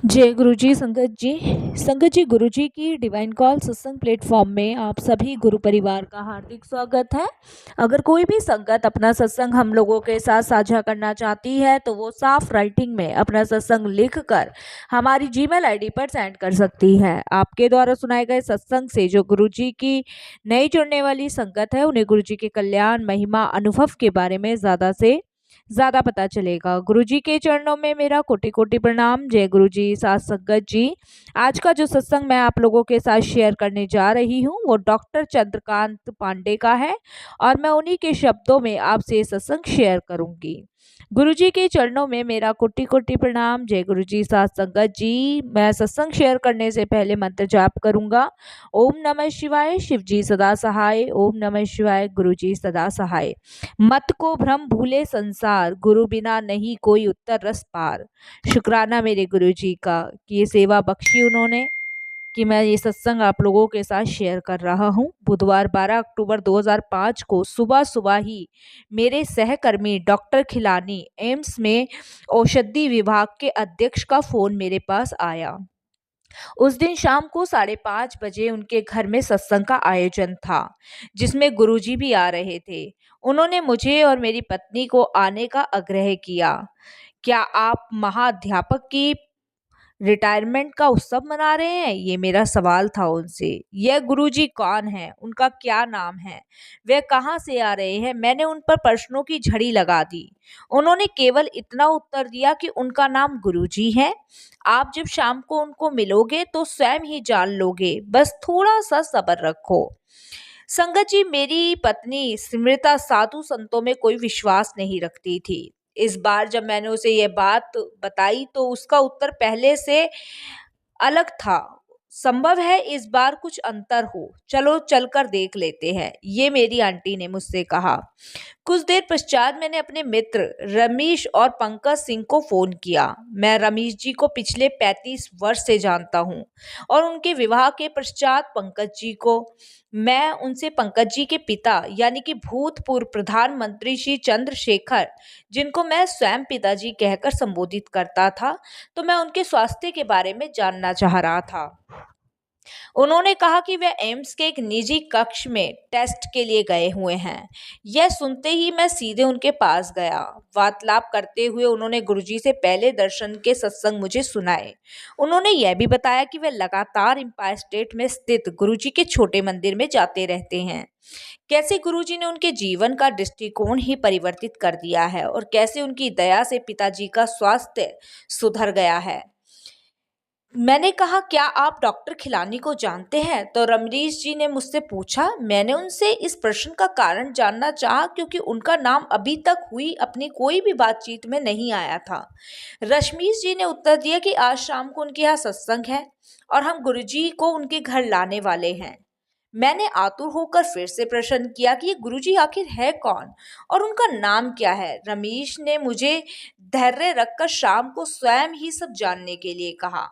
जय गुरु जी, संगत जी। संगत जी, गुरु जी की डिवाइन कॉल सत्संग प्लेटफॉर्म में आप सभी गुरु परिवार का हार्दिक स्वागत है। अगर कोई भी संगत अपना सत्संग हम लोगों के साथ साझा करना चाहती है तो वो साफ राइटिंग में अपना सत्संग लिखकर हमारी जीमेल आईडी पर सेंड कर सकती है। आपके द्वारा सुनाए गए सत्संग से जो गुरु जी की नई जुड़ने वाली संगत है उन्हें गुरु जी के कल्याण, महिमा, अनुभव के बारे में ज्यादा से ज्यादा पता चलेगा। गुरु जी के चरणों में मेरा कोटि कोटि प्रणाम। जय गुरु जी, साथ संगत जी। आज का जो सत्संग मैं आप लोगों के साथ शेयर करने जा रही हूँ वो डॉक्टर चंद्रकांत पांडे का है और मैं उन्हीं के शब्दों में आपसे सत्संग शेयर करूंगी। गुरु जी के चरणों में मेरा कोटि कोटि प्रणाम। जय गुरु जी, साथ संगत जी। मैं सत्संग शेयर करने से पहले मंत्र जाप करूंगा। ओम नमः शिवाय, शिव जी सदा सहाय। ओम नमः शिवाय, गुरु जी सदा सहाय। मत को भ्रम भूले संसार, गुरु बिना नहीं कोई उत्तर रस पार। शुक्राना मेरे गुरु जी का कि ये सेवा बख्शी उन्होंने कि मैं ये सत्संग आप लोगों के साथ शेयर कर रहा हूँ। बुधवार 12 अक्टूबर 2005 को सुबह सुबह ही मेरे सहकर्मी डॉक्टर खिलानी एम्स में औषधि विभाग के अध्यक्ष का फोन मेरे पास आया। उस दिन शाम को 5:30 बजे उनके घर में सत्संग का आयोजन था जिसमें गुरुजी भी आ रहे थे। उन्होंने मुझे और मेरी पत्नी को आने का आग्रह किया। क्या आप महाअध्यापक की रिटायरमेंट का उत्सव मना रहे हैं? ये मेरा सवाल था उनसे। यह गुरुजी कौन है, उनका क्या नाम है, वे कहाँ से आ रहे हैं? मैंने उन पर प्रश्नों की झड़ी लगा दी। उन्होंने केवल इतना उत्तर दिया कि उनका नाम गुरुजी है। आप जब शाम को उनको मिलोगे तो स्वयं ही जान लोगे, बस थोड़ा सा सब्र रखो। संगत जी, मेरी पत्नी स्मृता साधु संतों में कोई विश्वास नहीं रखती थी। इस बार जब मैंने उसे यह बात बताई तो उसका उत्तर पहले से अलग था। संभव है इस बार कुछ अंतर हो, चलो चलकर देख लेते हैं, ये मेरी आंटी ने मुझसे कहा। कुछ देर पश्चात मैंने अपने मित्र रमेश और पंकज सिंह को फोन किया। मैं रमेश जी को पिछले 35 वर्ष से जानता हूँ और उनके विवाह के पश्चात पंकज जी को। मैं उनसे पंकज जी के पिता यानी कि भूतपूर्व प्रधानमंत्री श्री चंद्रशेखर, जिनको मैं स्वयं पिताजी कहकर संबोधित करता था, तो मैं उनके स्वास्थ्य के बारे में जानना चाह रहा था। उन्होंने कहा कि वे एम्स के एक निजी कक्ष में टेस्ट के लिए गए हुए हैं। यह सुनते ही मैं सीधे उनके पास गया। वार्तालाप करते हुए उन्होंने गुरुजी से पहले दर्शन के सत्संग मुझे सुनाए। उन्होंने यह भी बताया कि वे लगातार एम्पायर स्टेट में स्थित गुरुजी के छोटे मंदिर में जाते रहते हैं। कैसे गुरुजी ने उनके जीवन का दृष्टिकोण ही परिवर्तित कर दिया है और कैसे उनकी दया से पिताजी का स्वास्थ्य सुधर गया है। मैंने कहा, क्या आप डॉक्टर खिलानी को जानते हैं? तो रमरीश जी ने मुझसे पूछा। मैंने उनसे इस प्रश्न का कारण जानना चाहा क्योंकि उनका नाम अभी तक हुई अपनी कोई भी बातचीत में नहीं आया था। रश्मीश जी ने उत्तर दिया कि आज शाम को उनके यहाँ सत्संग है और हम गुरुजी को उनके घर लाने वाले हैं। मैंने आतुर होकर फिर से प्रश्न किया कि ये गुरुजी आखिर है कौन और उनका नाम क्या है। रमेश ने मुझे धैर्य रखकर शाम को स्वयं ही सब जानने के लिए कहा।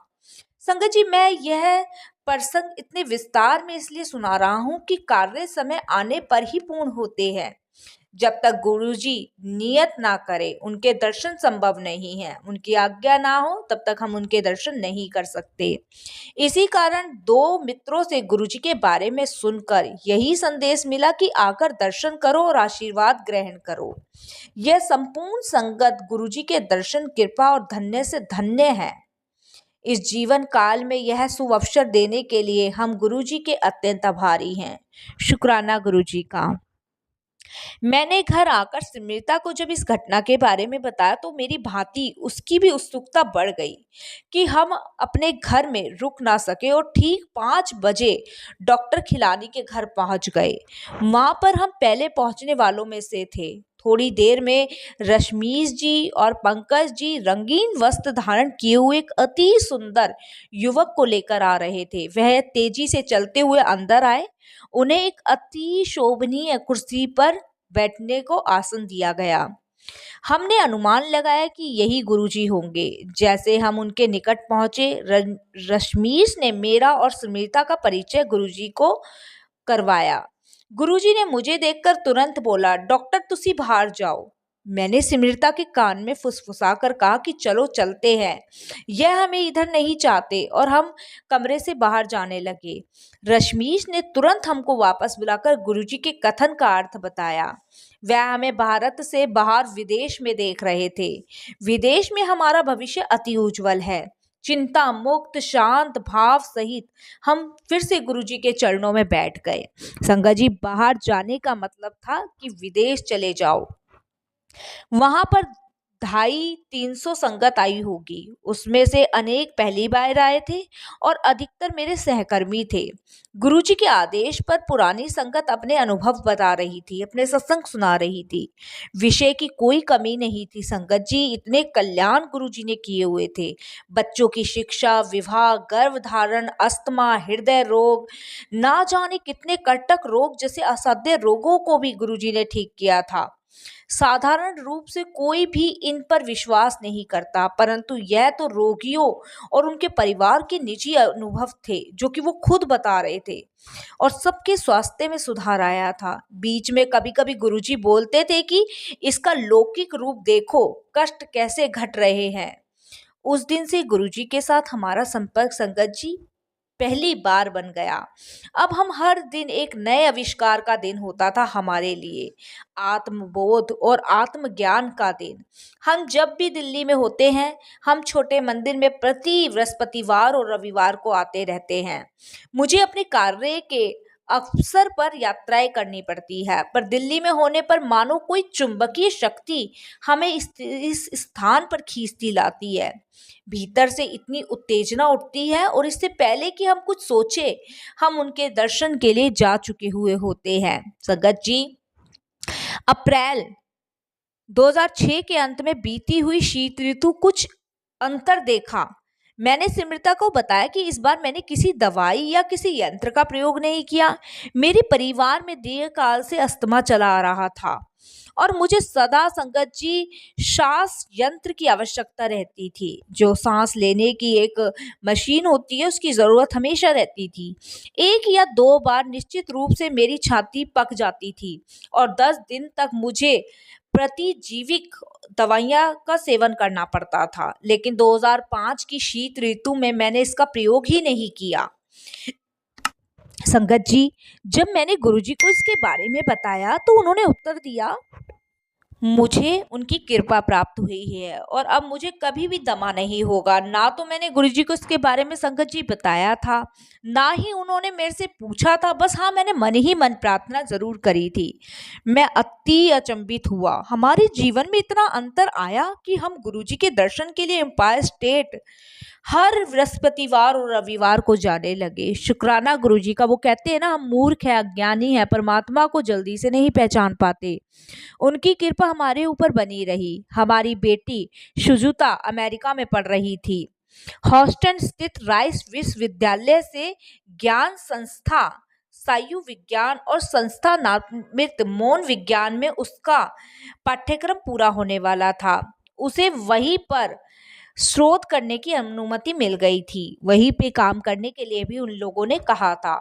संगत जी, मैं यह प्रसंग इतने विस्तार में इसलिए सुना रहा हूं कि कार्य समय आने पर ही पूर्ण होते हैं। जब तक गुरुजी नियत ना करे उनके दर्शन संभव नहीं है। उनकी आज्ञा ना हो तब तक हम उनके दर्शन नहीं कर सकते। इसी कारण दो मित्रों से गुरुजी के बारे में सुनकर यही संदेश मिला कि आकर दर्शन करो और आशीर्वाद ग्रहण करो। यह संपूर्ण संगत गुरुजी के दर्शन, कृपा और धन्य से धन्य है। इस जीवन काल में यह सुअवसर देने के लिए हम गुरुजी के अत्यंत आभारी हैं। शुक्राना गुरुजी का। मैंने घर आकर स्मृता को जब इस घटना के बारे में बताया तो मेरी भांति उसकी भी उत्सुकता बढ़ गई कि हम अपने घर में रुक ना सके और ठीक 5 बजे डॉक्टर खिलानी के घर पहुंच गए। वहां पर हम पहले पहुंचने वालों में से थे। थोड़ी देर में रश्मीश जी और पंकज जी रंगीन वस्त्र धारण किए हुए एक अति सुंदर युवक को लेकर आ रहे थे। वह तेजी से चलते हुए अंदर आए। उन्हें एक अति शोभनीय कुर्सी पर बैठने को आसन दिया गया। हमने अनुमान लगाया कि यही गुरुजी होंगे। जैसे हम उनके निकट पहुंचे, रश्मीश ने मेरा और स्मृता का परिचय गुरुजी को करवाया। गुरुजी ने मुझे देखकर तुरंत बोला, डॉक्टर तुसी बाहर जाओ। मैंने सिमरता के कान में फुसफुसाकर कहा कि चलो चलते हैं, यह हमें इधर नहीं चाहते, और हम कमरे से बाहर जाने लगे। रश्मीश ने तुरंत हमको वापस बुलाकर गुरुजी के कथन का अर्थ बताया। वह हमें भारत से बाहर विदेश में देख रहे थे। विदेश में हमारा भविष्य अति उज्जवल है। चिंता मुक्त शांत भाव सहित हम फिर से गुरुजी के चरणों में बैठ गए। संगत जी, बाहर जाने का मतलब था कि विदेश चले जाओ। वहां पर 250-300 संगत आई होगी। उसमें से अनेक पहली बार आए थे और अधिकतर मेरे सहकर्मी थे। गुरुजी के आदेश पर पुरानी संगत अपने अनुभव बता रही थी, अपने सत्संग सुना रही थी। विषय की कोई कमी नहीं थी। संगत जी, इतने कल्याण गुरुजी ने किए हुए थे। बच्चों की शिक्षा, विवाह, गर्भधारण, अस्थमा, हृदय रोग, ना जाने कितने कर्कट रोग जैसे असाध्य रोगों को भी गुरुजी ने ठीक किया था। साधारण रूप से कोई भी इन पर विश्वास नहीं करता, परंतु यह तो रोगियों और उनके परिवार के निजी अनुभव थे, जो कि वो खुद बता रहे थे, और सबके स्वास्थ्य में सुधार आया था। बीच में कभी कभी गुरुजी बोलते थे कि इसका लौकिक रूप देखो, कष्ट कैसे घट रहे हैं। उस दिन से गुरुजी के साथ हमारा संपर्क, संगत जी, पहली बार बन गया। अब हम हर दिन एक नए आविष्कार का दिन होता था हमारे लिए, आत्मबोध और आत्मज्ञान का दिन। हम जब भी दिल्ली में होते हैं, हम छोटे मंदिर में प्रति बृहस्पतिवार और रविवार को आते रहते हैं। मुझे अपने कार्य के अवसर पर यात्राएं करनी पड़ती है, पर दिल्ली में होने पर मानो कोई चुंबकीय शक्ति हमें इस स्थान पर खींचती लाती है। भीतर से इतनी उत्तेजना उठती है, और इससे पहले कि हम कुछ सोचे, हम उनके दर्शन के लिए जा चुके हुए होते हैं। संगत जी, अप्रैल 2006 के अंत में बीती हुई शीत ऋतु कुछ अंतर देखा। मैंने सिमरता को बताया कि इस बार मैंने किसी दवाई या किसी यंत्र का प्रयोग नहीं किया। मेरे परिवार में दीर्घकाल से अस्थमा चला आ रहा था और मुझे सदा, संगत जी, श्वास यंत्र की आवश्यकता रहती थी। जो सांस लेने की एक मशीन होती है, उसकी ज़रूरत हमेशा रहती थी। 1 या 2 बार निश्चित रूप से मेरी छाती पक जाती थी और 10 दिन तक मुझे प्रतिजीविक दवाइयाँ का सेवन करना पड़ता था। लेकिन 2005 की शीत ऋतु में मैंने इसका प्रयोग ही नहीं किया। संगत जी, जब मैंने गुरुजी को इसके बारे में बताया तो उन्होंने उत्तर दिया, मुझे उनकी कृपा प्राप्त हुई है और अब मुझे कभी भी दमा नहीं होगा। ना तो मैंने गुरुजी को इसके बारे में, संगत जी, बताया था, ना ही उन्होंने मेरे से पूछा था। बस हाँ, मैंने मन ही मन प्रार्थना जरूर करी थी। मैं अति अचंभित हुआ। हमारे जीवन में इतना अंतर आया कि हम गुरुजी के दर्शन के लिए एम्पायर स्टेट हर बृहस्पतिवार और रविवार को जाने लगे। शुक्राना गुरुजी का। वो कहते हैं ना, हम मूर्ख है, अज्ञानी है, परमात्मा को जल्दी से नहीं पहचान पाते। उनकी कृपा हमारे ऊपर बनी रही। हमारी बेटी शुजुता अमेरिका में पढ़ रही थी। हॉस्टन स्थित राइस विश्वविद्यालय से ज्ञान संस्था सायु विज्ञान और संस्था नामित मौन विज्ञान में उसका पाठ्यक्रम पूरा होने वाला था। उसे वहीं पर शोध करने की अनुमति मिल गई थी। वहीं पे काम करने के लिए भी उन लोगों ने कहा था,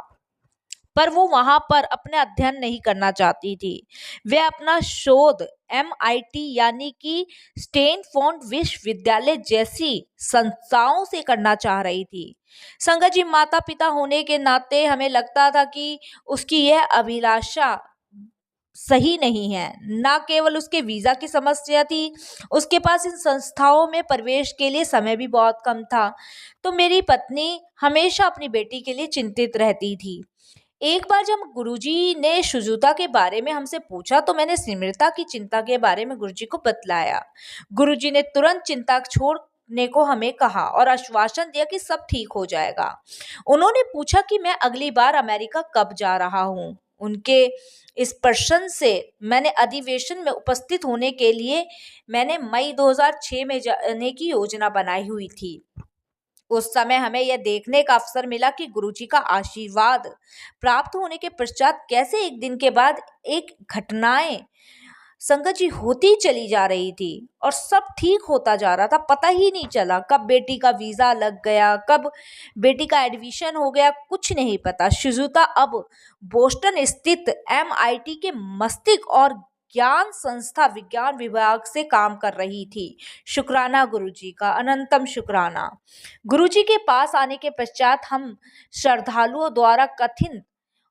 पर वो वहां पर अपने अध्ययन नहीं करना चाहती थी। वे अपना शोध MIT यानी कि स्टैनफोर्ड विश्वविद्यालय जैसी संस्थाओं से करना चाह रही थी। संगत जी, माता पिता होने के नाते हमें लगता था कि उसकी यह अभिलाषा सही नहीं है। ना केवल उसके वीजा की समस्या थी, उसके पास इन संस्थाओं में प्रवेश के लिए समय भी बहुत कम था। तो मेरी पत्नी हमेशा अपनी बेटी के लिए चिंतित रहती थी। एक बार जब गुरुजी ने शुजुता के बारे में हमसे पूछा तो मैंने सिमरता की चिंता के बारे में गुरुजी को बतलाया। गुरुजी ने तुरंत चिंता छोड़ने को हमें कहा और आश्वासन दिया कि सब ठीक हो जाएगा। उन्होंने पूछा कि मैं अगली बार अमेरिका कब जा रहा हूँ। उनके इस प्रश्न से मैंने अधिवेशन में उपस्थित होने के लिए मैंने मई 2006 में जाने की योजना बनाई हुई थी। उस समय हमें यह देखने का अवसर मिला कि गुरुजी का आशीर्वाद प्राप्त होने के पश्चात कैसे एक दिन के बाद एक घटनाएं, संगत जी, होती चली जा रही थी और सब ठीक होता जा रहा था। पता ही नहीं चला कब बेटी का वीजा लग गया, कब बेटी का एडमिशन हो गया, कुछ नहीं पता। शुजुता अब बोस्टन स्थित MIT के मस्तिष्क और ज्ञान संस्था विज्ञान विभाग से काम कर रही थी। शुक्राना गुरुजी का, अनंतम शुक्राना। गुरुजी के पास आने के पश्चात हम श्रद्धालुओं द्वारा कथित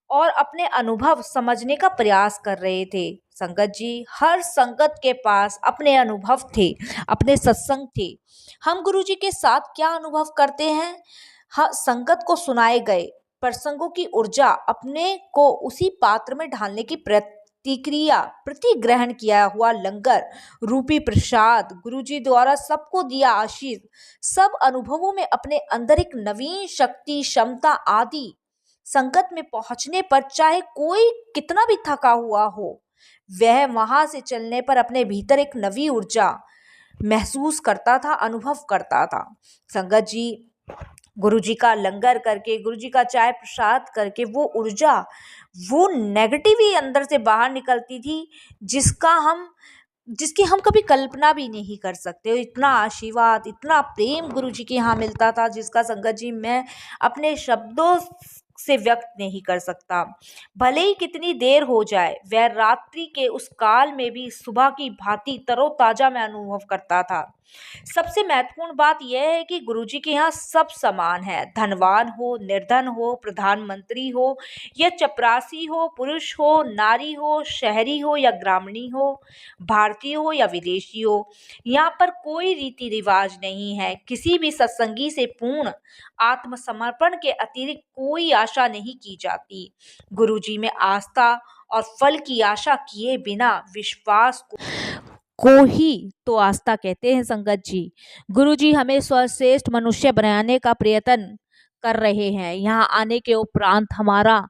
और अपने अनुभव समझने का प्रयास कर रहे थे। संगत जी, हर संगत के पास अपने अनुभव थे, अपने सत्संग थे। हम गुरुजी के साथ क्या अनुभव करते हैं, संगत को सुनाए गए प्रसंगों की ऊर्जा अपने को उसी पात्र में ढालने की प्रतिग्रहण किया हुआ लंगर रूपी प्रसाद गुरुजी द्वारा सबको दिया आशीष, सब अनुभवों में अपने अंदर एक नवीन शक्ति क्षमता आदि संगत में पहुंचने पर चाहे कोई कितना भी थका हुआ हो, वह वहां से चलने पर अपने भीतर एक नवी ऊर्जा महसूस करता था, अनुभव करता था। संगत जी, गुरुजी का लंगर करके, गुरुजी का चाय प्रसाद करके वो ऊर्जा, वो नेगेटिव ही अंदर से बाहर निकलती थी, जिसकी हम कभी कल्पना भी नहीं कर सकते। इतना आशीर्वाद, इतना प्रेम गुरुजी के यहाँ मिलता था, जिसका संगत जी मैं अपने शब्दों से व्यक्त नहीं कर सकता। भले ही कितनी देर हो जाए, वह रात्रि के उस काल में भी सुबह की भांति तरोताजा मैं अनुभव करता था। सबसे महत्वपूर्ण बात यह है कि गुरुजी के यहाँ सब समान है, धनवान हो, निर्धन हो, प्रधानमंत्री हो या चपरासी हो, पुरुष हो, नारी हो, शहरी हो या ग्रामीणी हो, भारतीय हो या विदेशी हो। यहाँ पर कोई रीति रिवाज नहीं है। किसी भी सत्संगी से पूर्ण आत्मसमर्पण के अतिरिक्त कोई आशा नहीं की जाती। गुरुजी में आस्था और फल की आशा किए बिना विश्वास को ही तो आस्था कहते हैं। संगत जी, गुरुजी हमें सर्वश्रेष्ठ मनुष्य बनाने का प्रयत्न कर रहे हैं। यहाँ आने के उपरांत हमारा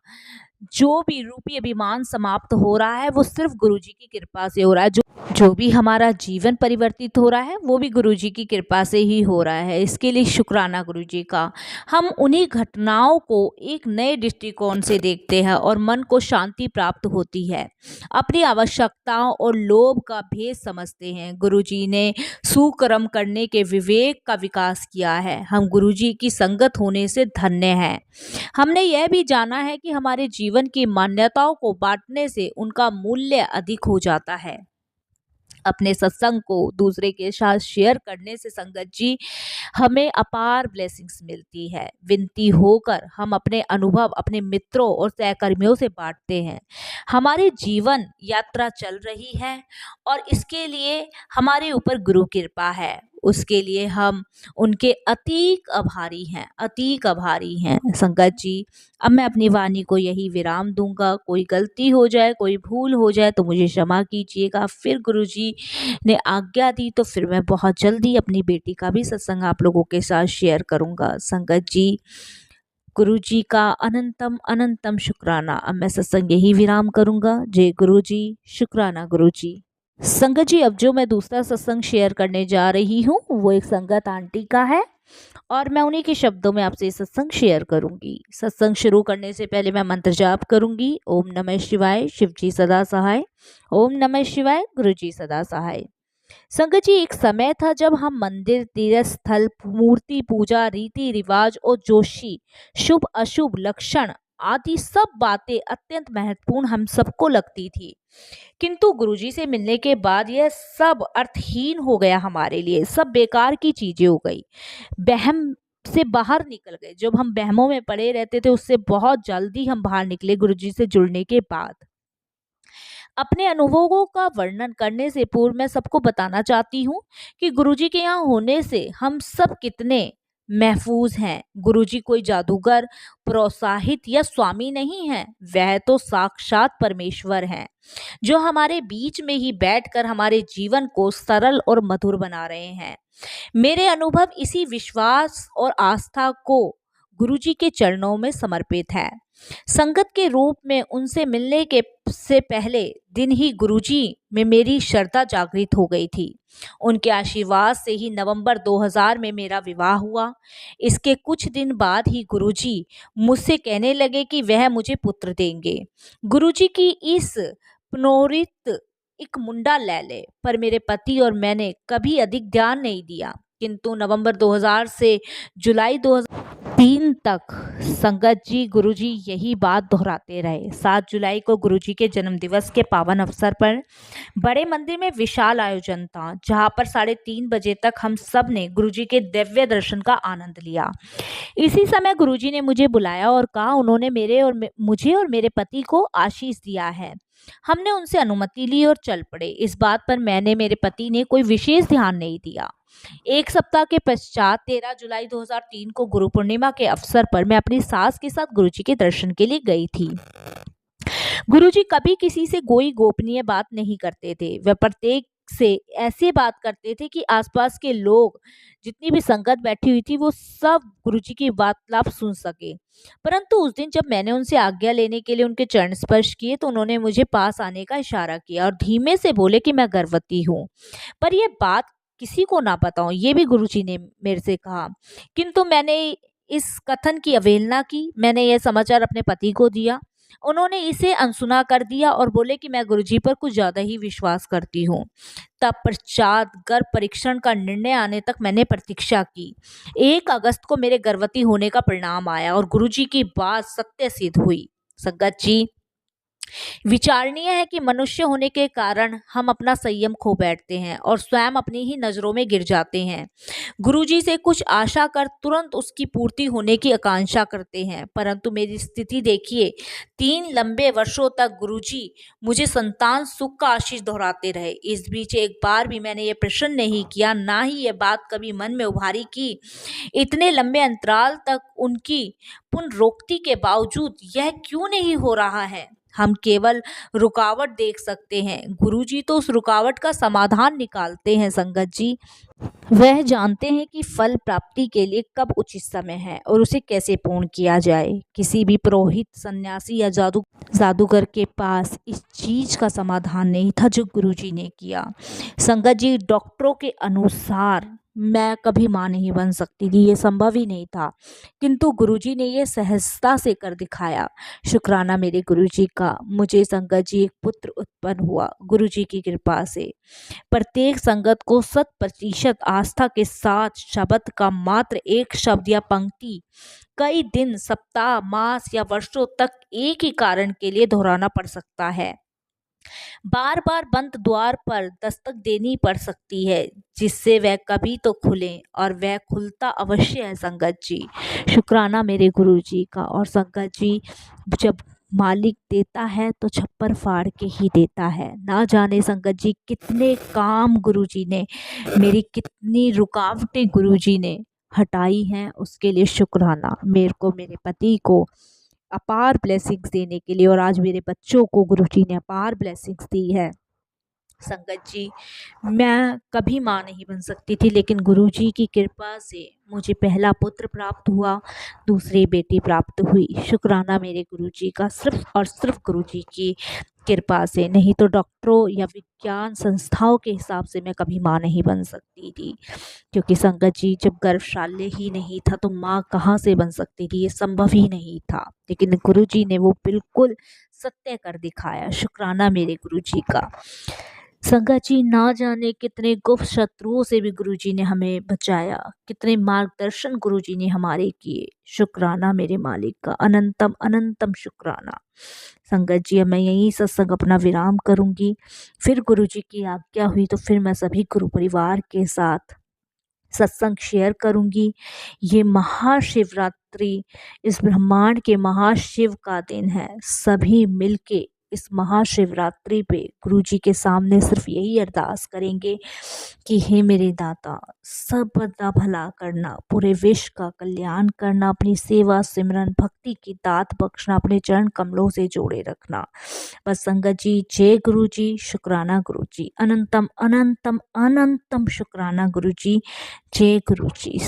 जो भी रूपी अभिमान समाप्त हो रहा है, वो सिर्फ गुरुजी की कृपा से हो रहा है। जो भी हमारा जीवन परिवर्तित हो रहा है, वो भी गुरुजी की कृपा से ही हो रहा है। इसके लिए शुक्राना गुरुजी का। हम उन्हीं घटनाओं को एक नए दृष्टिकोण से देखते हैं और मन को शांति प्राप्त होती है। अपनी आवश्यकताओं और लोभ का भेद समझते हैं। गुरुजी ने सुकर्म करने के विवेक का विकास किया है। हम गुरुजी की संगत होने से धन्य हैं। हमने यह भी जाना है कि हमारे जीवन की मान्यताओं को बांटने से उनका मूल्य अधिक हो जाता है। अपने सत्संग को दूसरे के साथ शेयर करने से संगत जी हमें अपार ब्लेसिंग्स मिलती है। विनती होकर हम अपने अनुभव अपने मित्रों और सहकर्मियों से बांटते हैं। हमारी जीवन यात्रा चल रही है और इसके लिए हमारे ऊपर गुरु कृपा है। उसके लिए हम उनके अतीक आभारी हैं, अतीक आभारी हैं। संगत जी, अब मैं अपनी वाणी को यही विराम दूंगा। कोई गलती हो जाए, कोई भूल हो जाए तो मुझे क्षमा कीजिएगा। फिर गुरुजी ने आज्ञा दी तो फिर मैं बहुत जल्दी अपनी बेटी का भी सत्संग आप लोगों के साथ शेयर करूंगा। संगत जी, गुरुजी का अनंतम अनंतम शुक्राना। अब मैं सत्संग यही विराम करूंगा। जय गुरुजी, शुक्राना गुरुजी। संगत जी, अब जो मैं दूसरा सत्संग शेयर करने जा रही हूँ वो एक संगत आंटी का है और मैं उन्हीं के शब्दों में आपसे सत्संग शेयर करूंगी। सत्संग शुरू करने से पहले मैं मंत्र जाप करूंगी। ओम नमः शिवाय, शिव जी सदा सहाय। ओम नमः शिवाय, गुरु जी सदा सहाय। संगत जी, एक समय था जब हम मंदिर, तीर्थ स्थल, मूर्ति पूजा, रीति रिवाज और जोशी, शुभ अशुभ लक्षण आदि सब बातें अत्यंत महत्वपूर्ण हम सबको लगती थी। किंतु गुरुजी से मिलने के बाद यह सब अर्थहीन हो गया हमारे लिए। सब बेकार की चीजें हो गई। वहम से बाहर निकल गए। जब हम वहमों में पड़े रहते थे उससे बहुत जल्दी हम बाहर निकले गुरुजी से जुड़ने के बाद। अपने अनुभवों का वर्णन करने से पूर्व मैं सबको बताना चाहती हूँ कि गुरुजी के यहाँ होने से हम सब कितने महफूज हैं। गुरुजी कोई जादूगर, प्रोत्साहित या स्वामी नहीं है। वह तो साक्षात परमेश्वर हैं, जो हमारे बीच में ही बैठकर हमारे जीवन को सरल और मधुर बना रहे हैं। मेरे अनुभव इसी विश्वास और आस्था को गुरुजी के चरणों में समर्पित है। संगत के रूप में उनसे मिलने के से पहले दिन ही गुरुजी में मेरी श्रद्धा जागृत हो गई थी। उनके आशीर्वाद से ही नवंबर 2000 में मेरा विवाह हुआ। इसके कुछ दिन बाद ही गुरुजी मुझसे कहने लगे कि वह मुझे पुत्र देंगे। गुरुजी की इस पुनोरित एक मुंडा ले ले, पर मेरे पति और मैंने कभी अधिक ध्यान नहीं दिया। किंतु नवंबर 2000 से जुलाई 2000 दिन तक संगत जी गुरुजी यही बात दोहराते रहे। 7 जुलाई को गुरुजी के जन्मदिवस के पावन अवसर पर बड़े मंदिर में विशाल आयोजन था, जहां पर 3:30 बजे तक हम सब ने गुरुजी के दिव्य दर्शन का आनंद लिया। इसी समय गुरुजी ने मुझे बुलाया और कहा उन्होंने मुझे और मेरे पति को आशीष दिया है। हमने उनसे अनुमति ली और चल पड़े। इस बात पर मैंने मेरे पति ने कोई विशेष ध्यान नहीं दिया। एक सप्ताह के पश्चात 13 जुलाई 2003 को गुरु पूर्णिमा के अवसर पर मैं अपनी सास के साथ गुरुजी के दर्शन के लिए गई थी। गुरुजी कभी किसी से कोई गोपनीय बात नहीं करते थे। वे प्रत्येक से ऐसे बात करते थे कि आसपास के लोग, जितनी भी संगत बैठी हुई थी, वो सब गुरुजी की वार्तालाप सुन सके। परंतु उस दिन जब मैंने उनसे आज्ञा लेने के लिए उनके चरण स्पर्श किए तो उन्होंने मुझे पास आने का इशारा किया और धीमे से बोले कि मैं गर्भवती हूँ, पर यह बात किसी को ना बताऊं, ये भी गुरुजी ने मेरे से कहा। किंतु मैंने इस कथन की अवहेलना की। मैंने यह समाचार अपने पति को दिया। उन्होंने इसे अनसुना कर दिया और बोले कि मैं गुरुजी पर कुछ ज्यादा ही विश्वास करती हूँ। तब पश्चात गर्भ परीक्षण का निर्णय आने तक मैंने प्रतीक्षा की। 1 अगस्त को मेरे गर्भवती होने का परिणाम आया और गुरुजी की बात सत्य सिद्ध हुई। संगत जी, विचारणीय है कि मनुष्य होने के कारण हम अपना संयम खो बैठते हैं और स्वयं अपनी ही नजरों में गिर जाते हैं। गुरुजी से कुछ आशा कर तुरंत उसकी पूर्ति होने की आकांक्षा करते हैं, परंतु मेरी स्थिति देखिए। 3 लंबे वर्षों तक गुरुजी मुझे संतान सुख का आशीष दोहराते रहे। इस बीच एक बार भी मैंने ये प्रश्न नहीं किया, ना ही ये बात कभी मन में उभारी कि इतने लंबे अंतराल तक उनकी पुनरोक्ति के बावजूद यह क्यों नहीं हो रहा है। हम केवल रुकावट देख सकते हैं, गुरुजी तो उस रुकावट का समाधान निकालते हैं। संगत जी, वह जानते हैं कि फल प्राप्ति के लिए कब उचित समय है और उसे कैसे पूर्ण किया जाए। किसी भी पुरोहित, सन्यासी या जादूगर के पास इस चीज का समाधान नहीं था जो गुरुजी ने किया। संगत जी, डॉक्टरों के अनुसार मैं कभी मां नहीं बन सकती थी, ये संभव ही नहीं था, किंतु गुरुजी ने ये सहजता से कर दिखाया। शुक्राना मेरे गुरुजी का। मुझे संगत जी एक पुत्र उत्पन्न हुआ गुरुजी की कृपा से। प्रत्येक संगत को 100% आस्था के साथ शब्द का मात्र एक शब्द या पंक्ति कई दिन, सप्ताह, मास या वर्षों तक एक ही कारण के लिए दोहराना पड़ सकता है। बार बार बंद द्वार पर दस्तक देनी पड़ सकती है, जिससे वह कभी तो खुले, और वह खुलता अवश्य है। संगत जी, शुक्राना मेरे गुरु जी का। और संगत जी, जब मालिक देता है तो छप्पर फाड़ के ही देता है। ना जाने संगत जी कितने काम गुरु जी ने, मेरी कितनी रुकावटें गुरु जी ने हटाई हैं, उसके लिए शुक्राना। मेरे को, मेरे पति को अपार ब्लेसिंग्स देने के लिए, और आज मेरे बच्चों को गुरुजी ने अपार ब्लेसिंग्स दी है। संगत जी, मैं कभी माँ नहीं बन सकती थी, लेकिन गुरुजी की कृपा से मुझे पहला पुत्र प्राप्त हुआ, दूसरी बेटी प्राप्त हुई। शुक्राना मेरे गुरुजी का, सिर्फ और सिर्फ गुरुजी की कृपा से। नहीं तो डॉक्टरों या विज्ञान संस्थाओं के हिसाब से मैं कभी माँ नहीं बन सकती थी, क्योंकि संगत जी, जब गर्भशाल्य ही नहीं था तो माँ कहाँ से बन सकती थी, ये संभव ही नहीं था। लेकिन गुरुजी ने वो बिल्कुल सत्य कर दिखाया। शुक्राना मेरे गुरुजी का। संगत जी, ना जाने कितने गुप्त शत्रुओं से भी गुरुजी ने हमें बचाया, कितने मार्गदर्शन गुरुजी ने हमारे किए। शुक्राना मेरे मालिक का, अनंतम अनंतम शुक्राना। संगत जी, अब मैं यही सत्संग अपना विराम करूंगी। फिर गुरुजी की आज्ञा हुई तो फिर मैं सभी गुरु परिवार के साथ सत्संग शेयर करूंगी। ये महाशिवरात्रि, इस ब्रह्मांड के महाशिव का दिन है। सभी मिलके इस महाशिवरात्रि पे गुरुजी के सामने सिर्फ यही अरदास करेंगे कि हे मेरे दाता, सबका भला करना, पूरे विश्व का कल्याण करना, अपनी सेवा सिमरन भक्ति की दात बख्शना, अपने चरण कमलों से जोड़े रखना। बस संगत जी, जय गुरु जी, शुक्राना गुरु जी, अनंतम अनंतम अनंतम शुक्राना गुरु जी, जय गुरु जी।